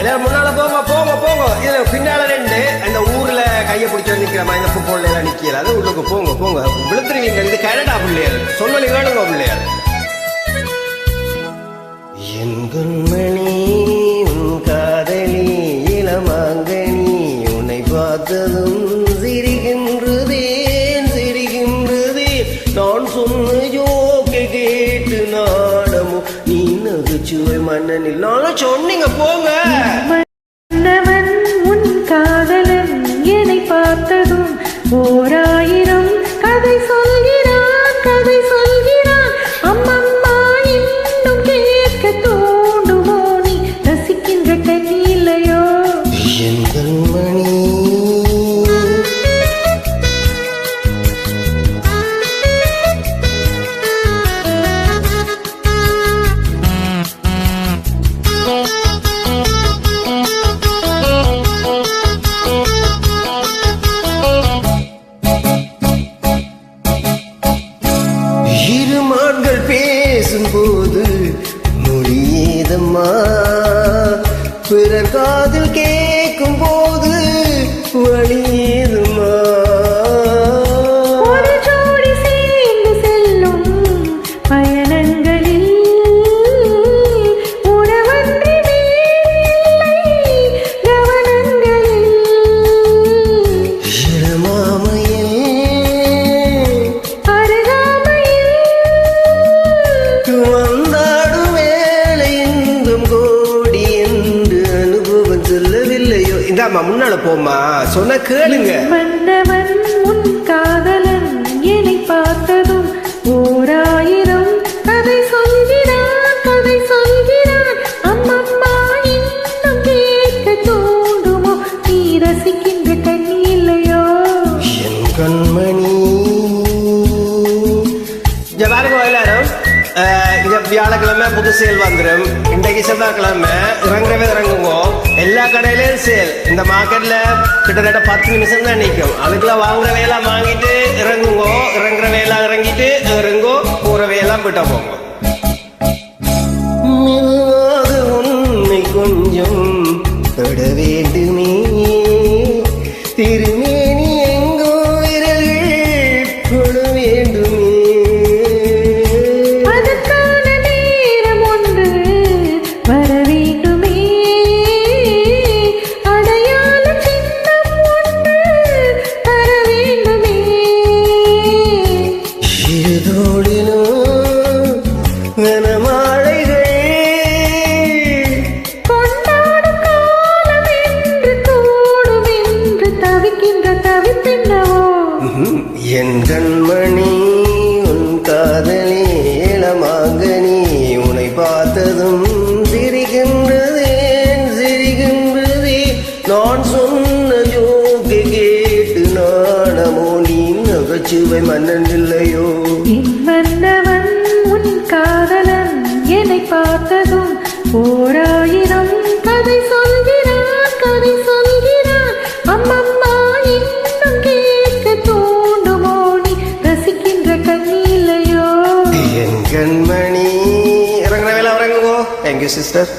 எல்லாரும் முன்னால போங்க போங்க போங்க. இதுல பின்னால ரெண்டு அந்த ஊர்ல கையை பிடிச்சு நிக்கிற மாதிரி இந்த ஃபுட்பால் எல்லாம் நிக்கல. அது உள்ளுக்கு போங்க போங்க. விழுத்துருவீங்க. இது கனடா பிள்ளையார். சொல்லி வேணுங்க பிள்ளையார். என் கண்மணி உன் காதலி இளமாங்கனி உன்னை பார்த்ததும் சிரிக்கின்றதேன் சிரிக்கின்றதே. நான் சொன்ன ஜோக்கை கேட்டு நாடமோ நீ நகைச்சுவை மன்னனில் நானும் சொன்னீங்க போங்க. மன்னவன் உன் காதலன் என்னை பார்த்ததும் 1000 கதை சொல்கிறான் கதை சொல்கிறான். அம்மம்மா இன்னும் கேட்க தோண்டுமோ நீ ரசிக்கின்ற கண்ணிலையோ என் கண்மணி. இருமான்கள் பேசும்போது மொழியேதம்மா பிறர் காதில் கேட்கும் போது வழியேதுமா. ஒரு ஜோடி சேர்ந்து செல்லும் பயணங்களில் உறவன்றி வேறில்லை கவனங்களில். இளமாமையில் அருகாமையில் வந்தாடும் வேலை எங்கும் கோடி என்று அனுபவம் சொல்லவில்லையோ. இந்தாம்மா முன்னால போம்மா சொன்ன கேளுங்க. மன்னவன் உன் காதலன் என்னை பார்த்ததும் 1000 கதை சொல்கிறான் கதை சொல்கிறான். அம்மம்மா இன்னும் கேட்க தோண்டுமோ நீ ரசிக்கின்ற கண்ணிலையோ என் கண்மணி. பாருங்க எல்லாரும், இந்த வியாழக்கிழமை புது சேல் வந்துடும். இன்றைக்கு செவ்வாய்க்கிழமை இறங்குறவே இறங்குங்கோ. எல்லா கடையிலையும் சேல். இந்த மார்க்கெட்ல கிட்டத்தட்ட 10 நிமிஷம் தான் நிற்கும். அதுக்குள்ள வாங்குற வேலாம் வாங்கிட்டு இறங்குங்கோ. இறங்குற வேலாம் இறங்கிட்டு இறங்கோ. போற வேலாம் விட்ட போங்க. உன்னை கொஞ்சம் தொட வேண்டுமே திருமேனி எங்கோ விரல்கள் கொட வேண்டுமே. அதற்கான நேரம் ஒன்று வர வேண்டுமே. அடையாள சின்னம் ஒன்று தர வேண்டுமே. இருதோடிலோ வனமாலைகள் கொண்டாடும் காலம் என்று கூடும் என்று தவிக்கின்ற தவித்தென்னவோ. என் கண்மணி உன் காதலி இளமாங்கனி உன்னை பார்த்ததும் சிரிக்கின்றதேன் சிரிக்கின்றதே. நான் சொன்ன ஜோக்கை கேட்டு நாடமோ நீ நகைச்சுவை மன்னன் இல்லையோ. என் மன்னவன் உன் காதலன் என்னை பார்த்ததும் 1000 கதை சொல்கிறான் கதை சொல்கிறான். அம்மம்மா இன்னும் கேட்க தோண்டுமோ நீ ரசிக்கின்ற கண்ணிலையோ என் கண்மணி. இறங்குற வேலை இறங்குங்கோ. Thank you sister.